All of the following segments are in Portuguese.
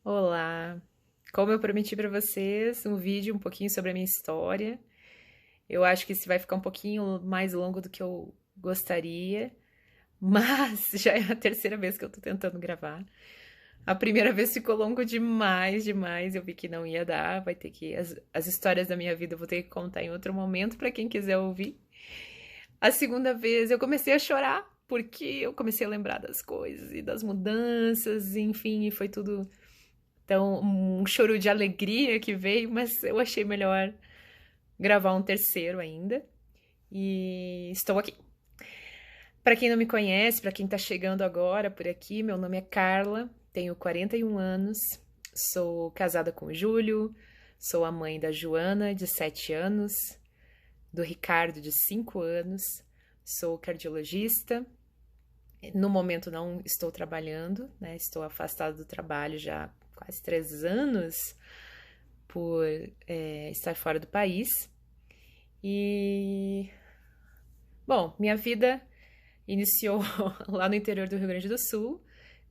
Olá! Como eu prometi para vocês, um vídeo um pouquinho sobre a minha história. Eu acho que esse vai ficar um pouquinho mais longo do que eu gostaria, mas já é a terceira vez que eu tô tentando gravar. A primeira vez ficou longo demais, demais. Eu vi que não ia dar, vai ter que. As histórias da minha vida eu vou ter que contar em outro momento para quem quiser ouvir. A segunda vez eu comecei a chorar, porque eu comecei a lembrar das coisas e das mudanças, enfim, e foi tudo. Então, um choro de alegria que veio, mas eu achei melhor gravar um terceiro ainda. E estou aqui. Para quem não me conhece, para quem está chegando agora por aqui, meu nome é Carla, tenho 41 anos, sou casada com o Júlio, sou a mãe da Joana, de 7 anos, do Ricardo, de 5 anos, sou cardiologista. No momento não estou trabalhando, né? Estou afastada do trabalho já há quase 3 anos, por estar fora do país. E, bom, minha vida iniciou lá no interior do Rio Grande do Sul.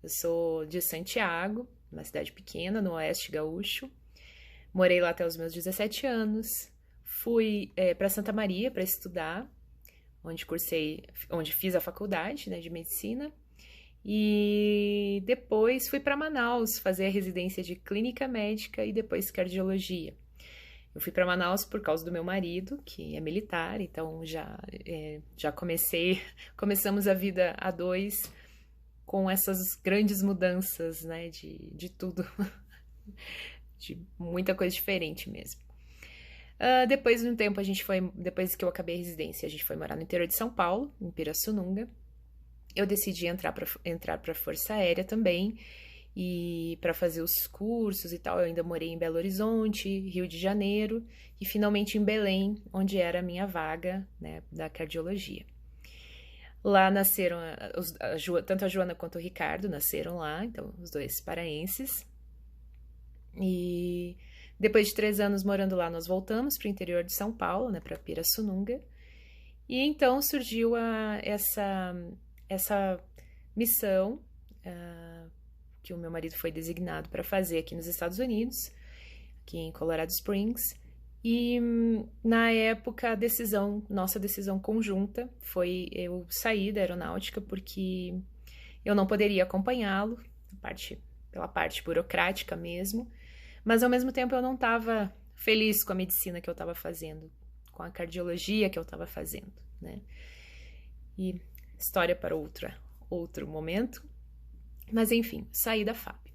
Eu sou de Santiago, uma cidade pequena, no oeste gaúcho. Morei lá até os meus 17 anos. Fui para Santa Maria para estudar, onde fiz a faculdade, né, de medicina. E depois fui para Manaus fazer a residência de clínica médica e depois cardiologia. Eu fui para Manaus por causa do meu marido, que é militar, então já começamos a vida a dois com essas grandes mudanças, né, de tudo, de muita coisa diferente mesmo. Depois de um tempo depois que eu acabei a residência, a gente foi morar no interior de São Paulo, em Pirassununga. Eu decidi entrar para a Força Aérea também, e para fazer os cursos e tal. Eu ainda morei em Belo Horizonte, Rio de Janeiro e finalmente em Belém, onde era a minha vaga, né, da cardiologia. Lá nasceram, tanto a Joana quanto o Ricardo nasceram lá, então os dois paraenses. E depois de 3 anos morando lá, nós voltamos para o interior de São Paulo, né, para Pirassununga. E então surgiu essa missão, que o meu marido foi designado para fazer aqui nos Estados Unidos, aqui em Colorado Springs. E na época, nossa decisão conjunta foi eu sair da aeronáutica porque eu não poderia acompanhá-lo, pela parte burocrática mesmo, mas ao mesmo tempo eu não estava feliz com a medicina que eu estava fazendo, com a cardiologia que eu estava fazendo, né? E história para outro momento. Mas enfim, saí da FAP.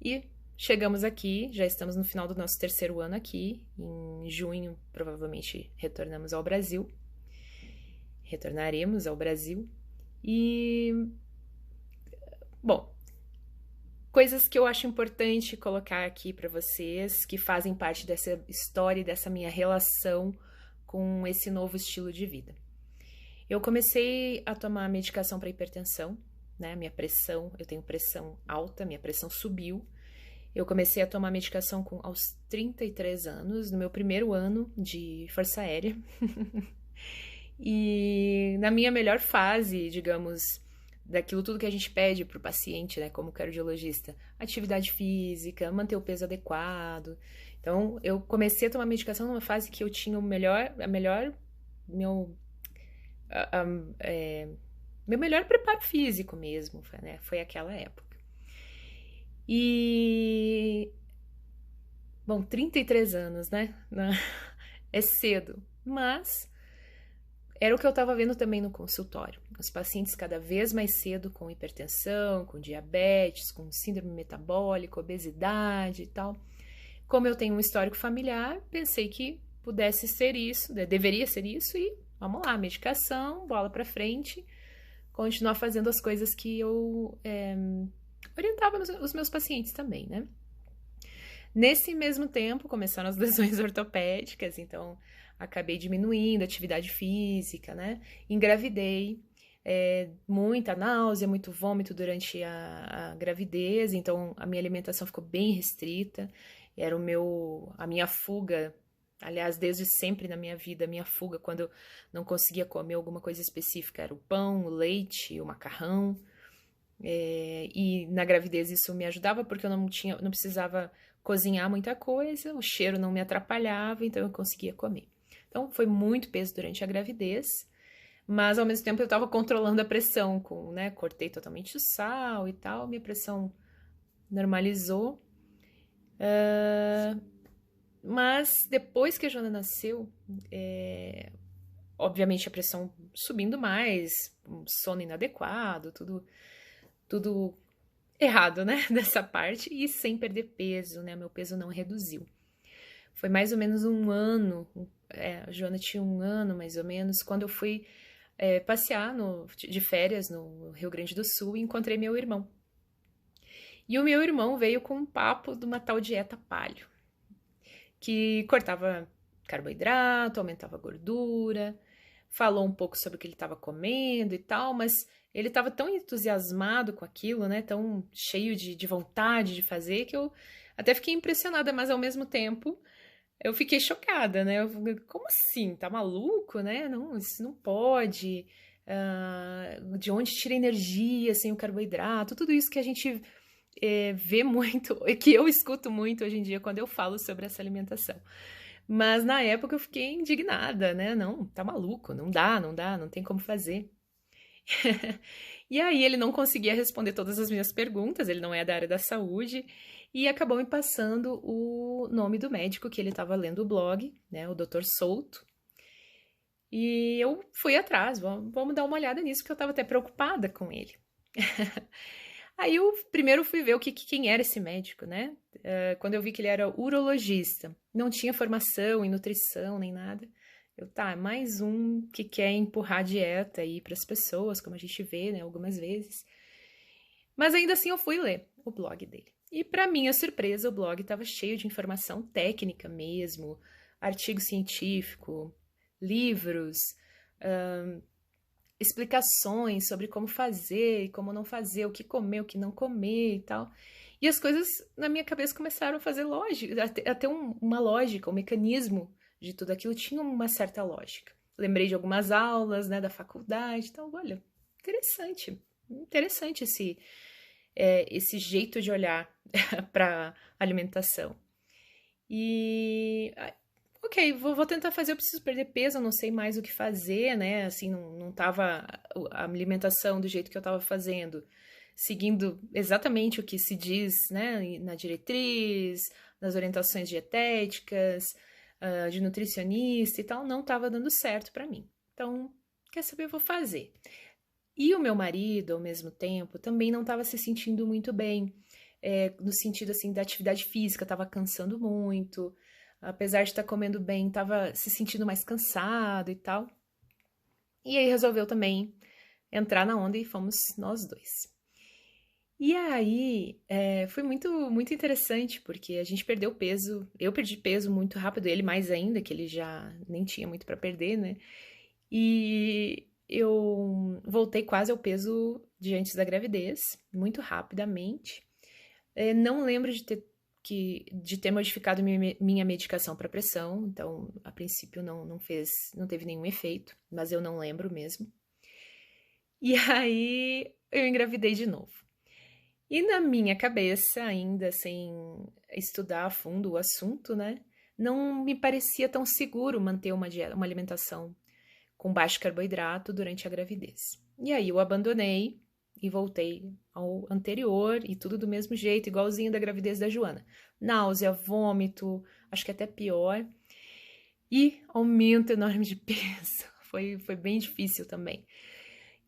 E chegamos aqui, já estamos no final do nosso terceiro ano aqui. Em junho, provavelmente, retornaremos ao Brasil. E, bom, coisas que eu acho importante colocar aqui para vocês, que fazem parte dessa história e dessa minha relação com esse novo estilo de vida. Eu comecei a tomar medicação para hipertensão, né? Minha pressão, eu tenho pressão alta, minha pressão subiu. Eu comecei a tomar medicação aos 33 anos, no meu primeiro ano de Força Aérea. E na minha melhor fase, digamos, daquilo tudo que a gente pede para o paciente, né, como cardiologista, atividade física, manter o peso adequado. Então, eu comecei a tomar medicação numa fase que eu tinha meu, a- a- é, meu melhor preparo físico mesmo, né? Foi aquela época. E, bom, 33 anos, né? É cedo, mas era o que eu estava vendo também no consultório. Os pacientes cada vez mais cedo com hipertensão, com diabetes, com síndrome metabólica, obesidade e tal. Como eu tenho um histórico familiar, pensei que pudesse ser isso, deveria ser isso e vamos lá, medicação, bola para frente, continuar fazendo as coisas que eu orientava os meus pacientes também, né? Nesse mesmo tempo, começaram as lesões ortopédicas, então acabei diminuindo a atividade física, né? Engravidei, muita náusea, muito vômito durante a gravidez, então a minha alimentação ficou bem restrita, era a minha fuga, aliás, desde sempre na minha vida, a minha fuga quando eu não conseguia comer alguma coisa específica era o pão, o leite, o macarrão. E na gravidez isso me ajudava porque eu não precisava cozinhar muita coisa, o cheiro não me atrapalhava, então eu conseguia comer. Então foi muito peso durante a gravidez, mas ao mesmo tempo eu estava controlando a pressão, né? Cortei totalmente o sal e tal, minha pressão normalizou. Mas depois que a Joana nasceu, obviamente a pressão subindo mais, sono inadequado, tudo errado, né, dessa parte, e sem perder peso, né, meu peso não reduziu. Foi mais ou menos um ano, a Joana tinha um ano mais ou menos, quando eu fui passear de férias no Rio Grande do Sul e encontrei meu irmão. E o meu irmão veio com um papo de uma tal dieta paleo, que cortava carboidrato, aumentava a gordura, falou um pouco sobre o que ele estava comendo e tal, mas ele estava tão entusiasmado com aquilo, né, tão cheio de vontade de fazer, que eu até fiquei impressionada, mas ao mesmo tempo eu fiquei chocada, né? Como assim? Tá maluco, né? Não, isso não pode. De onde tira energia sem o carboidrato? Tudo isso que a gente vê muito, que eu escuto muito hoje em dia quando eu falo sobre essa alimentação. Mas na época eu fiquei indignada, né? Não, tá maluco, não dá, não tem como fazer. E aí ele não conseguia responder todas as minhas perguntas, ele não é da área da saúde, e acabou me passando o nome do médico que ele estava lendo o blog, né, o Dr. Souto. E eu fui atrás, vamos dar uma olhada nisso, que eu estava até preocupada com ele. Aí eu primeiro fui ver quem era esse médico, né? Quando eu vi que ele era urologista, não tinha formação em nutrição nem nada. Mais um que quer empurrar dieta aí para as pessoas, como a gente vê, né, algumas vezes. Mas ainda assim eu fui ler o blog dele. E para minha surpresa, o blog estava cheio de informação técnica mesmo, artigo científico, livros, explicações sobre como fazer e como não fazer, o que comer, o que não comer e tal. E as coisas na minha cabeça começaram a fazer lógica, a ter uma lógica, um mecanismo de tudo aquilo tinha uma certa lógica. Lembrei de algumas aulas, né, da faculdade, então, olha, interessante esse jeito de olhar para alimentação. E ok, vou tentar fazer, eu preciso perder peso, eu não sei mais o que fazer, né? Assim, não tava a alimentação do jeito que eu tava fazendo, seguindo exatamente o que se diz, né, na diretriz, nas orientações dietéticas, de nutricionista e tal, não tava dando certo para mim. Então, quer saber, eu vou fazer. E o meu marido, ao mesmo tempo, também não estava se sentindo muito bem, no sentido, assim, da atividade física, estava cansando muito, apesar de estar comendo bem, estava se sentindo mais cansado e tal. E aí resolveu também entrar na onda e fomos nós dois. E aí foi muito interessante, porque a gente perdeu peso, eu perdi peso muito rápido, ele mais ainda, que ele já nem tinha muito para perder, né? E eu voltei quase ao peso de antes da gravidez, muito rapidamente. Não lembro de ter modificado minha medicação para pressão, então a princípio não teve nenhum efeito, mas eu não lembro mesmo. E aí eu engravidei de novo. E na minha cabeça, ainda sem estudar a fundo o assunto, né, não me parecia tão seguro manter uma alimentação com baixo carboidrato durante a gravidez. E aí eu abandonei e voltei ao anterior e tudo do mesmo jeito, igualzinho da gravidez da Joana. Náusea, vômito, acho que até pior. E aumento enorme de peso. Foi bem difícil também.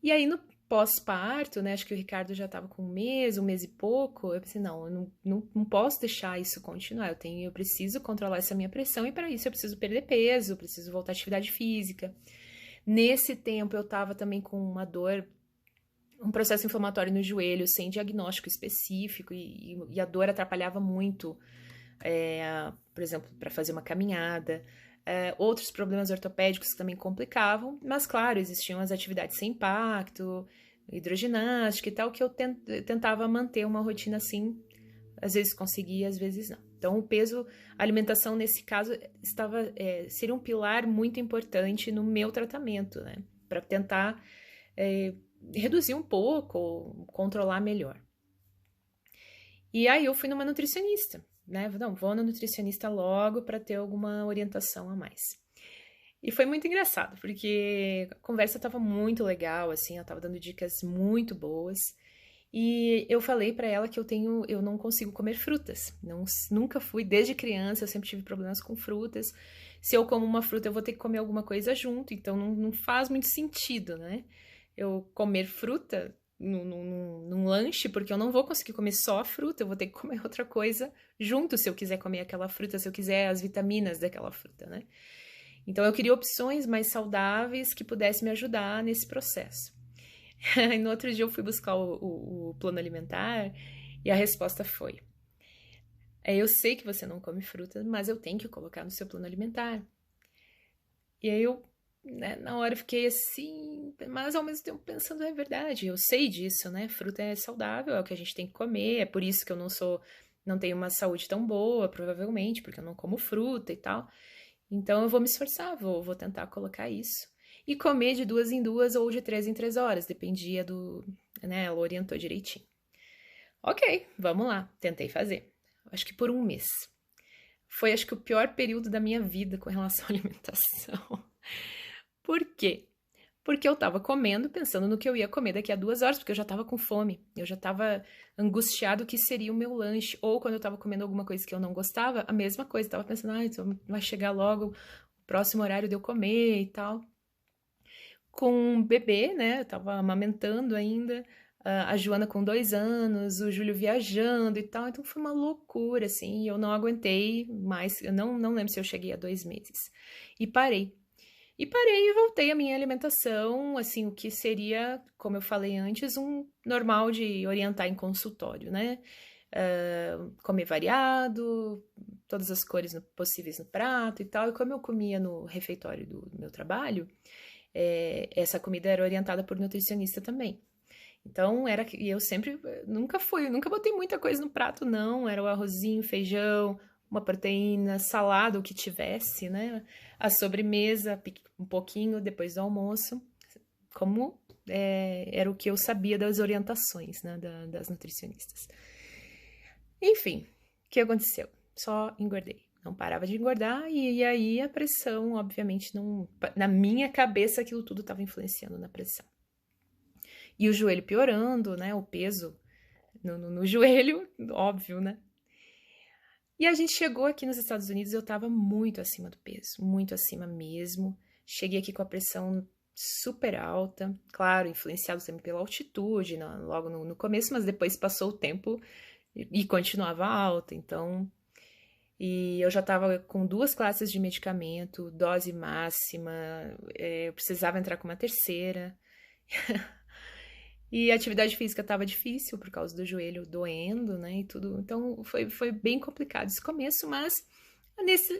E aí no pós-parto, né, acho que o Ricardo já estava com um mês e pouco, eu pensei, não, eu não posso deixar isso continuar, eu preciso controlar essa minha pressão e para isso eu preciso perder peso, eu preciso voltar à atividade física. Nesse tempo eu estava também com uma dor, um processo inflamatório no joelho, sem diagnóstico específico, e a dor atrapalhava muito, por exemplo, para fazer uma caminhada. Outros problemas ortopédicos que também complicavam, mas claro, existiam as atividades sem impacto, hidroginástica e tal, que eu tentava manter uma rotina assim, às vezes conseguia, às vezes não. Então, o peso, a alimentação, nesse caso, seria um pilar muito importante no meu tratamento, né? Para tentar reduzir um pouco, ou controlar melhor. E aí eu fui numa nutricionista, né? Não, vou na nutricionista logo para ter alguma orientação a mais. E foi muito engraçado, porque a conversa estava muito legal, assim, ela estava dando dicas muito boas. E eu falei para ela que eu não consigo comer frutas. Nunca fui, desde criança, eu sempre tive problemas com frutas. Se eu como uma fruta, eu vou ter que comer alguma coisa junto, então não faz muito sentido, né? Eu comer fruta num lanche, porque eu não vou conseguir comer só a fruta, eu vou ter que comer outra coisa junto se eu quiser comer aquela fruta, se eu quiser as vitaminas daquela fruta, né? Então eu queria opções mais saudáveis que pudessem me ajudar nesse processo. E no outro dia eu fui buscar o plano alimentar e a resposta foi: eu sei que você não come fruta, mas eu tenho que colocar no seu plano alimentar. E aí eu, né, na hora eu fiquei assim, mas ao mesmo tempo pensando, é verdade, eu sei disso, né? Fruta é saudável, é o que a gente tem que comer, é por isso que eu não tenho uma saúde tão boa, provavelmente, porque eu não como fruta e tal. Então eu vou me esforçar, vou tentar colocar isso. E comer de 2 em 2 ou de 3 em 3 horas, dependia né, ela orientou direitinho. Ok, vamos lá, tentei fazer. Acho que por um mês. Foi, acho que, o pior período da minha vida com relação à alimentação. Por quê? Porque eu tava comendo, pensando no que eu ia comer daqui a 2 horas, porque eu já tava com fome. Eu já tava angustiado o que seria o meu lanche. Ou quando eu tava comendo alguma coisa que eu não gostava, a mesma coisa. Eu tava pensando, então vai chegar logo o próximo horário de eu comer e tal. Com um bebê, né? Eu tava amamentando ainda. A Joana com 2 anos, o Júlio viajando e tal. Então foi uma loucura, assim. E eu não aguentei mais. Eu não lembro se eu cheguei a 2 meses. E parei. E parei e voltei à minha alimentação, assim, o que seria, como eu falei antes, um normal de orientar em consultório, né? Comer variado, todas as cores possíveis no prato e tal. E como eu comia no refeitório do meu trabalho, essa comida era orientada por nutricionista também. Então, e eu sempre, nunca botei muita coisa no prato, não. Era o arrozinho, feijão, uma proteína, salada, o que tivesse, né? A sobremesa, um pouquinho depois do almoço, como era o que eu sabia das orientações, né, das nutricionistas. Enfim, o que aconteceu? Só engordei. Não parava de engordar e aí a pressão, obviamente, não. Na minha cabeça, aquilo tudo estava influenciando na pressão. E o joelho piorando, né? O peso no joelho, óbvio, né? E a gente chegou aqui nos Estados Unidos, eu tava muito acima do peso, muito acima mesmo. Cheguei aqui com a pressão super alta, claro, influenciado sempre pela altitude, logo no começo, mas depois passou o tempo e continuava alta, então. E eu já tava com 2 classes de medicamento, dose máxima, eu precisava entrar com uma terceira. E a atividade física estava difícil por causa do joelho doendo, né, e tudo. Então foi bem complicado esse começo, mas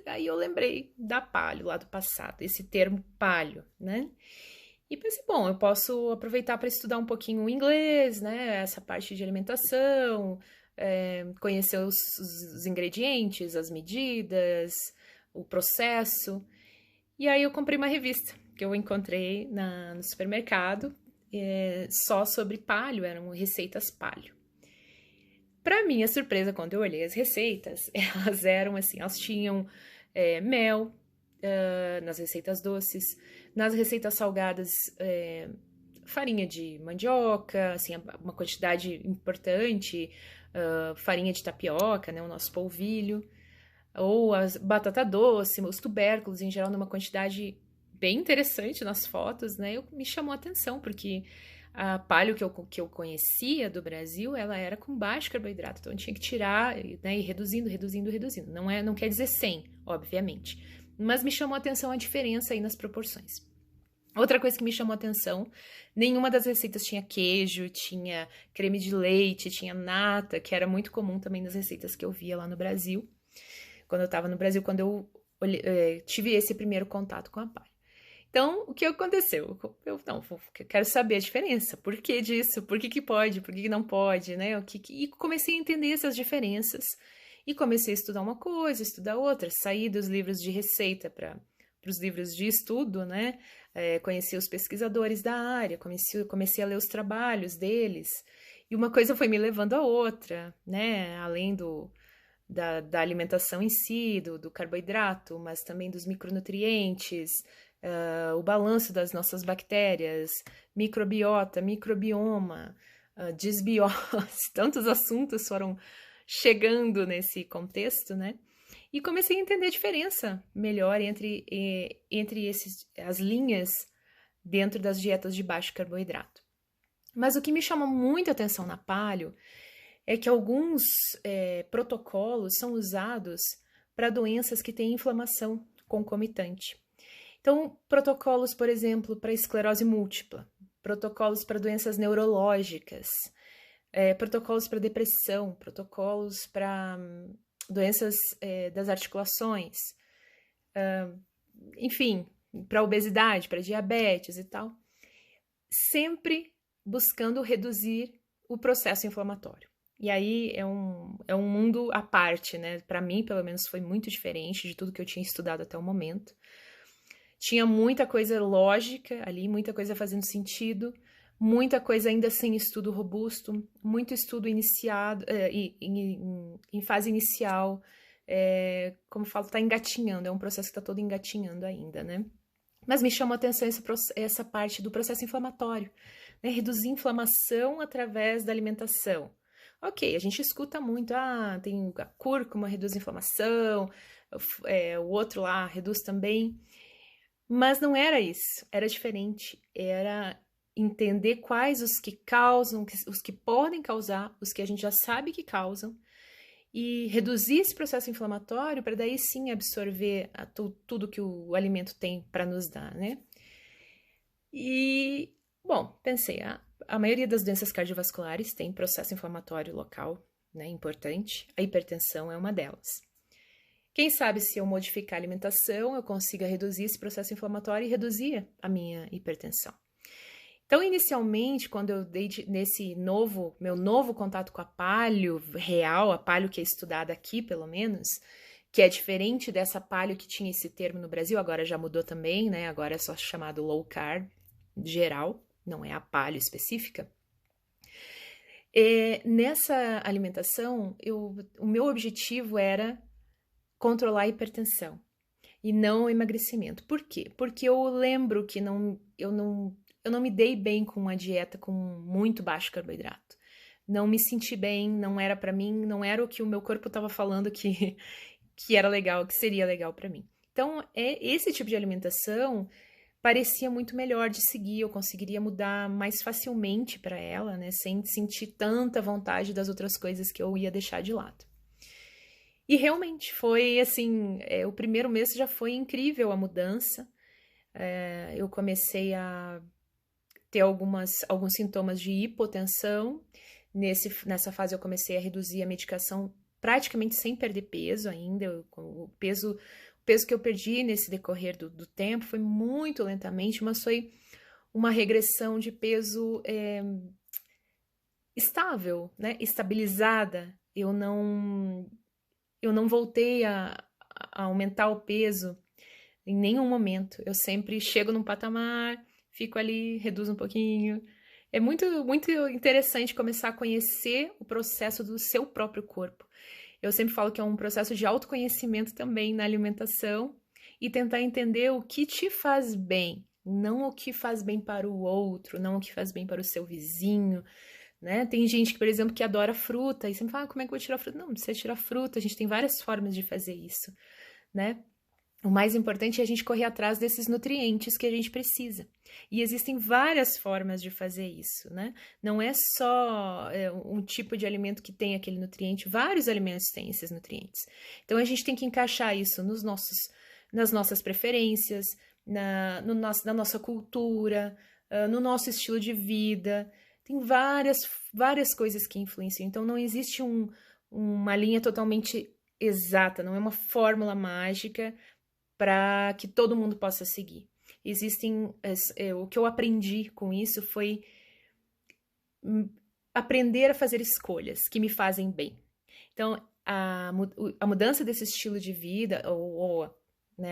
aí eu lembrei da paleo lá do passado, esse termo paleo, né? E pensei, bom, eu posso aproveitar para estudar um pouquinho o inglês, né? Essa parte de alimentação, conhecer os ingredientes, as medidas, o processo. E aí eu comprei uma revista que eu encontrei no supermercado, só sobre paleo, eram receitas paleo. Para minha surpresa, quando eu olhei as receitas, elas eram assim, elas tinham mel nas receitas doces, nas receitas salgadas, farinha de mandioca, assim, uma quantidade importante, farinha de tapioca, né, o nosso polvilho, ou as batata doce, os tubérculos, em geral, numa quantidade bem interessante nas fotos, né? Me chamou a atenção, porque a paleo que eu conhecia do Brasil, ela era com baixo carboidrato, então eu tinha que tirar, né, e reduzindo. Não quer dizer 100, obviamente, mas me chamou a atenção a diferença aí nas proporções. Outra coisa que me chamou a atenção, nenhuma das receitas tinha queijo, tinha creme de leite, tinha nata, que era muito comum também nas receitas que eu via lá no Brasil. Quando eu estava no Brasil, quando eu tive esse primeiro contato com a paleo. Então, o que aconteceu? Eu quero saber a diferença. Por que disso? Por que pode? Por que não pode? Né? E comecei a entender essas diferenças. E comecei a estudar uma coisa, estudar outra. Saí dos livros de receita para os livros de estudo, né? Conheci os pesquisadores da área, comecei a ler os trabalhos deles, e uma coisa foi me levando a outra, né? Além da alimentação em si, do carboidrato, mas também dos micronutrientes, o balanço das nossas bactérias, microbiota, microbioma, desbiose, tantos assuntos foram chegando nesse contexto, né? E comecei a entender a diferença melhor entre as linhas dentro das dietas de baixo carboidrato. Mas o que me chama muita atenção na paleo é que alguns protocolos são usados para doenças que têm inflamação concomitante. Então, protocolos, por exemplo, para esclerose múltipla, protocolos para doenças neurológicas, protocolos para depressão, protocolos para doenças das articulações, enfim, para obesidade, para diabetes e tal, sempre buscando reduzir o processo inflamatório. E aí é um mundo à parte, né? Para mim, pelo menos, foi muito diferente de tudo que eu tinha estudado até o momento. Tinha muita coisa lógica ali, muita coisa fazendo sentido, muita coisa ainda sem estudo robusto, muito estudo iniciado, em fase inicial, como eu falo, está engatinhando, é um processo que está todo engatinhando ainda, né? Mas me chamou a atenção essa parte do processo inflamatório, né? Reduzir inflamação através da alimentação. Ok, a gente escuta muito, tem a cúrcuma, reduz a inflamação, o outro lá reduz também, mas não era isso, era diferente, era entender quais os que causam, os que podem causar, os que a gente já sabe que causam, e reduzir esse processo inflamatório para daí sim absorver tudo que o alimento tem para nos dar, né? E, bom, pensei, a maioria das doenças cardiovasculares tem processo inflamatório local, né, importante, a hipertensão é uma delas. Quem sabe se eu modificar a alimentação, eu consiga reduzir esse processo inflamatório e reduzir a minha hipertensão. Então, inicialmente, quando eu dei nesse meu novo contato com a paleo real, a paleo que é estudada aqui, pelo menos, que é diferente dessa paleo que tinha esse termo no Brasil, agora já mudou também, né? Agora é só chamado low carb geral, não é a paleo específica. Nessa alimentação, o meu objetivo era controlar a hipertensão e não o emagrecimento. Por quê? Porque eu lembro que eu não me dei bem com uma dieta com muito baixo carboidrato. Não me senti bem, não era para mim, não era o que o meu corpo estava falando que era legal, que seria legal para mim. Então, esse tipo de alimentação parecia muito melhor de seguir, eu conseguiria mudar mais facilmente para ela, né, sem sentir tanta vontade das outras coisas que eu ia deixar de lado. E realmente foi assim, o primeiro mês já foi incrível a mudança. Eu comecei a ter alguns sintomas de hipotensão. Nessa fase eu comecei a reduzir a medicação praticamente sem perder peso ainda. O peso que eu perdi nesse decorrer do tempo foi muito lentamente, mas foi uma regressão de peso estável, né? Estabilizada. Eu não voltei a aumentar o peso em nenhum momento. Eu sempre chego num patamar, fico ali, reduzo um pouquinho. É muito, muito interessante começar a conhecer o processo do seu próprio corpo. Eu sempre falo que é um processo de autoconhecimento também na alimentação e tentar entender o que te faz bem, não o que faz bem para o outro, não o que faz bem para o seu vizinho, né? Tem gente que, por exemplo, que adora fruta e sempre fala, como é que eu vou tirar fruta? Não, não precisa tirar fruta, a gente tem várias formas de fazer isso, né? O mais importante é a gente correr atrás desses nutrientes que a gente precisa. E existem várias formas de fazer isso, né? Não é só um tipo de alimento que tem aquele nutriente, vários alimentos têm esses nutrientes. Então a gente tem que encaixar isso nas nossas preferências, na nossa cultura, no nosso estilo de vida. Tem várias coisas que influenciam. Então não existe uma linha totalmente exata, não é uma fórmula mágica para que todo mundo possa seguir. O que eu aprendi com isso foi aprender a fazer escolhas que me fazem bem. Então, a mudança desse estilo de vida, né,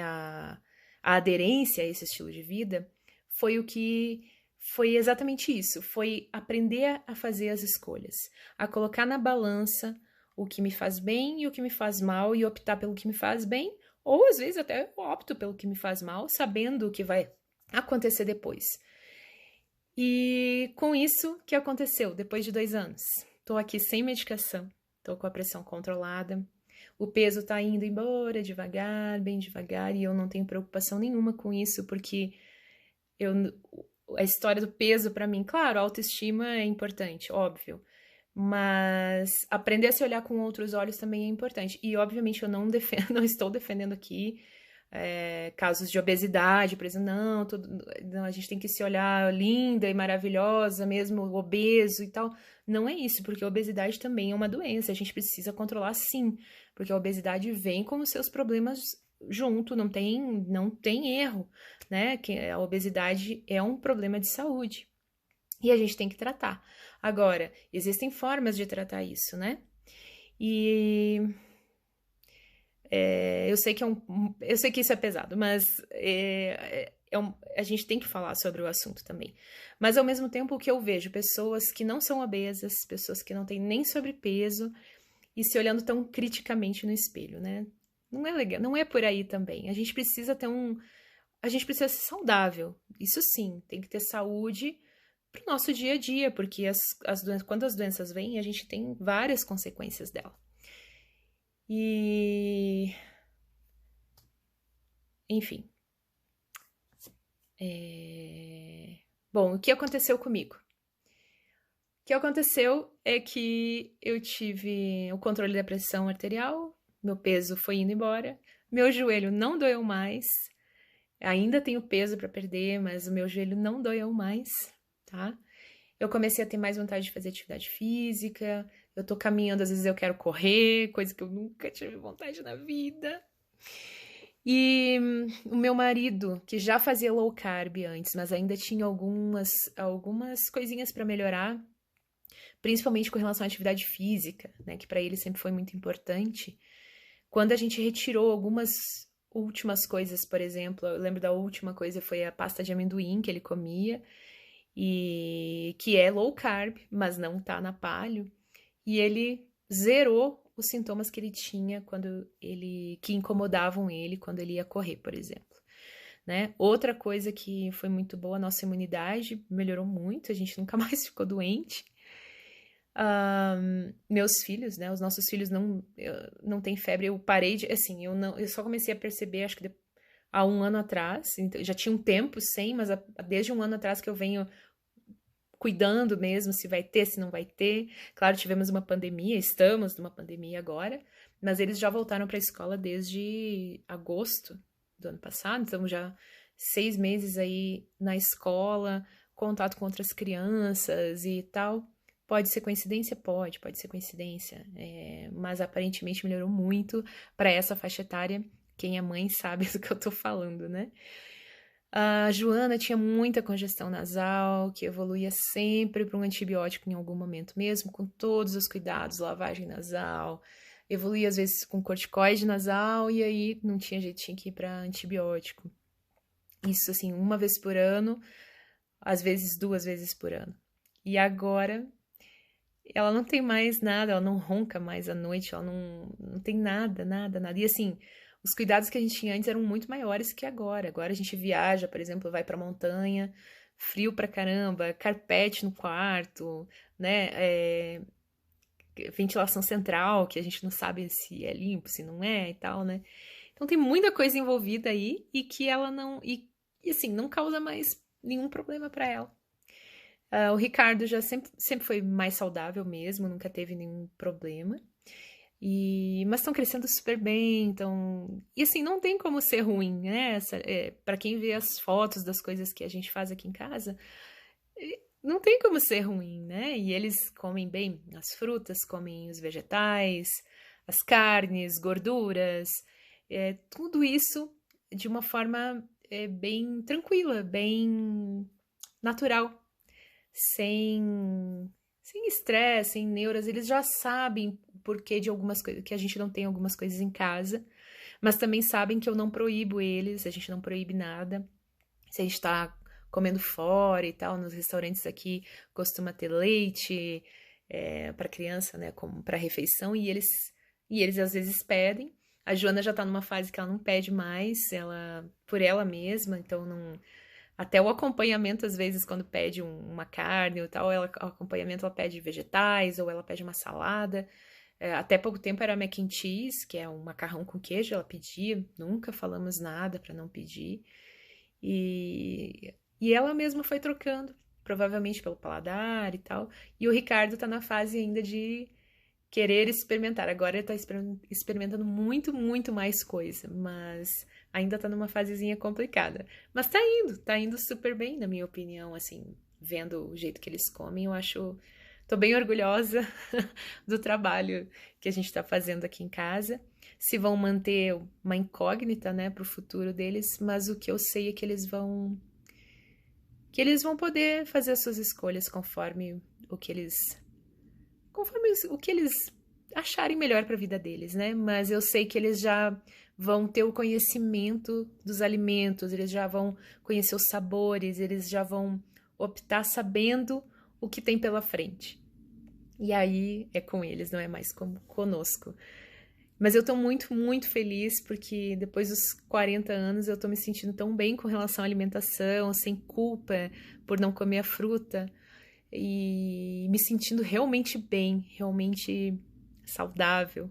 a aderência a esse estilo de vida, foi exatamente isso, foi aprender a fazer as escolhas, a colocar na balança o que me faz bem e o que me faz mal e optar pelo que me faz bem, ou às vezes até eu opto pelo que me faz mal, sabendo o que vai acontecer depois. E com isso, o que aconteceu depois de 2 anos? Tô aqui sem medicação, tô com a pressão controlada, o peso tá indo embora devagar, bem devagar, e eu não tenho preocupação nenhuma com isso, porque eu, a história do peso pra mim, claro, a autoestima é importante, óbvio, mas aprender a se olhar com outros olhos também é importante. E, obviamente, eu não, não estou defendendo aqui casos de obesidade, por exemplo, não, a gente tem que se olhar linda e maravilhosa, mesmo obeso e tal. Não é isso, porque a obesidade também é uma doença, a gente precisa controlar sim, porque a obesidade vem com os seus problemas junto, não tem erro, né? Que a obesidade é um problema de saúde e a gente tem que tratar. Agora, existem formas de tratar isso, né? E eu sei que eu sei que isso é pesado, mas a gente tem que falar sobre o assunto também. Mas ao mesmo tempo, o que eu vejo, pessoas que não são obesas, pessoas que não têm nem sobrepeso e se olhando tão criticamente no espelho, né? Não é legal, não é por aí também. A gente precisa a gente precisa ser saudável. Isso sim, tem que ter saúde para o nosso dia a dia, porque quando as doenças vêm, a gente tem várias consequências dela. E, enfim. Bom, o que aconteceu comigo? O que aconteceu é que eu tive o controle da pressão arterial, meu peso foi indo embora, meu joelho não doeu mais, ainda tenho peso para perder, mas o meu joelho não doeu mais, tá? Eu comecei a ter mais vontade de fazer atividade física, eu tô caminhando, às vezes eu quero correr, coisa que eu nunca tive vontade na vida. E o meu marido, que já fazia low carb antes, mas ainda tinha algumas coisinhas para melhorar, principalmente com relação à atividade física, né, que para ele sempre foi muito importante. Quando a gente retirou algumas últimas coisas, por exemplo, eu lembro da última coisa foi a pasta de amendoim que ele comia, e que é low carb, mas não tá na paleo, e ele zerou os sintomas que ele tinha que incomodavam ele quando ele ia correr, por exemplo. Né? Outra coisa que foi muito boa, a nossa imunidade melhorou muito, a gente nunca mais ficou doente. Meus filhos, né? Os nossos filhos não têm febre. Eu parei de, assim, eu só comecei a perceber, acho que há 1 ano atrás. Então, já tinha um tempo sem, mas desde 1 ano atrás que eu venho cuidando mesmo se vai ter, se não vai ter. Claro, tivemos uma pandemia, estamos numa pandemia agora, mas eles já voltaram para a escola desde agosto do ano passado, então já 6 meses aí na escola, contato com outras crianças e tal. Pode ser coincidência? Pode ser coincidência, mas aparentemente melhorou muito para essa faixa etária. Quem é mãe sabe do que eu tô falando, né? A Joana tinha muita congestão nasal, que evoluía sempre para um antibiótico em algum momento, mesmo com todos os cuidados, lavagem nasal, evoluía às vezes com corticoide nasal, e aí não tinha jeito, tinha que ir para antibiótico. Isso assim, 1 vez por ano, às vezes 2 vezes por ano. E agora, ela não tem mais nada, ela não ronca mais à noite, ela não tem nada. E assim, os cuidados que a gente tinha antes eram muito maiores que agora. Agora a gente viaja, por exemplo, vai pra montanha, frio pra caramba, carpete no quarto, né? Ventilação central, que a gente não sabe se é limpo, se não é e tal, né? Então tem muita coisa envolvida aí e que ela não. E assim, não causa mais nenhum problema pra ela. O Ricardo já sempre foi mais saudável mesmo, nunca teve nenhum problema. Mas estão crescendo super bem, então. E assim, não tem como ser ruim, né? Para quem vê as fotos das coisas que a gente faz aqui em casa, não tem como ser ruim, né? E eles comem bem as frutas, comem os vegetais, as carnes, gorduras, tudo isso de uma forma bem tranquila, bem natural, sem estresse, sem neuras, eles já sabem porquê de algumas coisas, que a gente não tem algumas coisas em casa, mas também sabem que eu não proíbo eles, a gente não proíbe nada. Se a gente tá comendo fora e tal, nos restaurantes aqui costuma ter leite para criança, né, como para refeição, e eles às vezes pedem. A Joana já tá numa fase que ela não pede mais, ela por ela mesma, então não. Até o acompanhamento, às vezes, quando pede uma carne ou tal, o acompanhamento ela pede vegetais ou ela pede uma salada. Até pouco tempo era mac and cheese, que é um macarrão com queijo, ela pedia, nunca falamos nada para não pedir. E ela mesma foi trocando, provavelmente pelo paladar e tal. E o Ricardo tá na fase ainda de querer experimentar. Agora ele tá experimentando muito, muito mais coisa, mas ainda tá numa fasezinha complicada. Mas tá indo super bem, na minha opinião, assim, vendo o jeito que eles comem, eu acho. Tô bem orgulhosa do trabalho que a gente tá fazendo aqui em casa. Se vão manter uma incógnita, né, pro futuro deles, mas o que eu sei é que eles vão poder fazer as suas escolhas conforme o que eles acharem melhor para a vida deles, né? Mas eu sei que eles já vão ter o conhecimento dos alimentos, eles já vão conhecer os sabores, eles já vão optar sabendo o que tem pela frente. E aí é com eles, não é mais como conosco. Mas eu tô muito, muito feliz porque depois dos 40 anos eu tô me sentindo tão bem com relação à alimentação, sem culpa por não comer a fruta e me sentindo realmente bem, realmente saudável,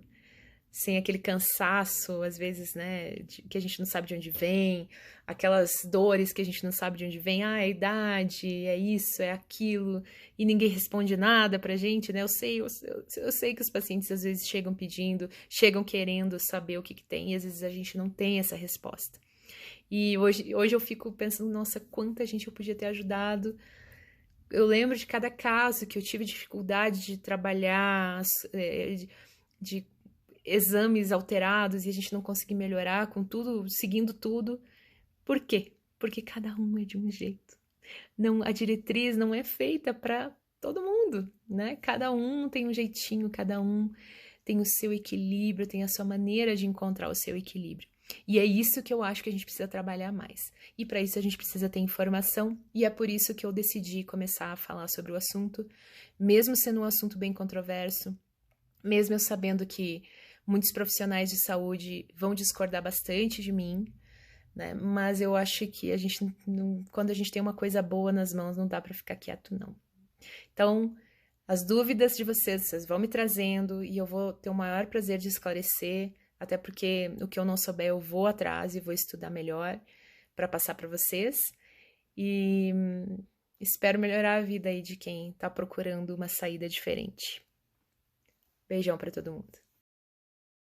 sem aquele cansaço, às vezes, né, que a gente não sabe de onde vem, aquelas dores que a gente não sabe de onde vem, é a idade, é isso, é aquilo, e ninguém responde nada pra gente, né? Eu sei que os pacientes às vezes chegam pedindo, chegam querendo saber o que tem, e às vezes a gente não tem essa resposta. E hoje eu fico pensando, nossa, quanta gente eu podia ter ajudado. Eu lembro de cada caso que eu tive dificuldade de trabalhar, de exames alterados e a gente não conseguir melhorar com tudo, seguindo tudo. Por quê? Porque cada um é de um jeito. Não, a diretriz não é feita para todo mundo, né? Cada um tem um jeitinho, cada um tem o seu equilíbrio, tem a sua maneira de encontrar o seu equilíbrio. E é isso que eu acho que a gente precisa trabalhar mais. E para isso a gente precisa ter informação, e é por isso que eu decidi começar a falar sobre o assunto, mesmo sendo um assunto bem controverso, mesmo eu sabendo que muitos profissionais de saúde vão discordar bastante de mim, né? Mas eu acho que quando a gente tem uma coisa boa nas mãos, não dá para ficar quieto, não. Então, as dúvidas de vocês vão me trazendo e eu vou ter o maior prazer de esclarecer, até porque o que eu não souber eu vou atrás e vou estudar melhor para passar para vocês. E espero melhorar a vida aí de quem está procurando uma saída diferente. Beijão para todo mundo.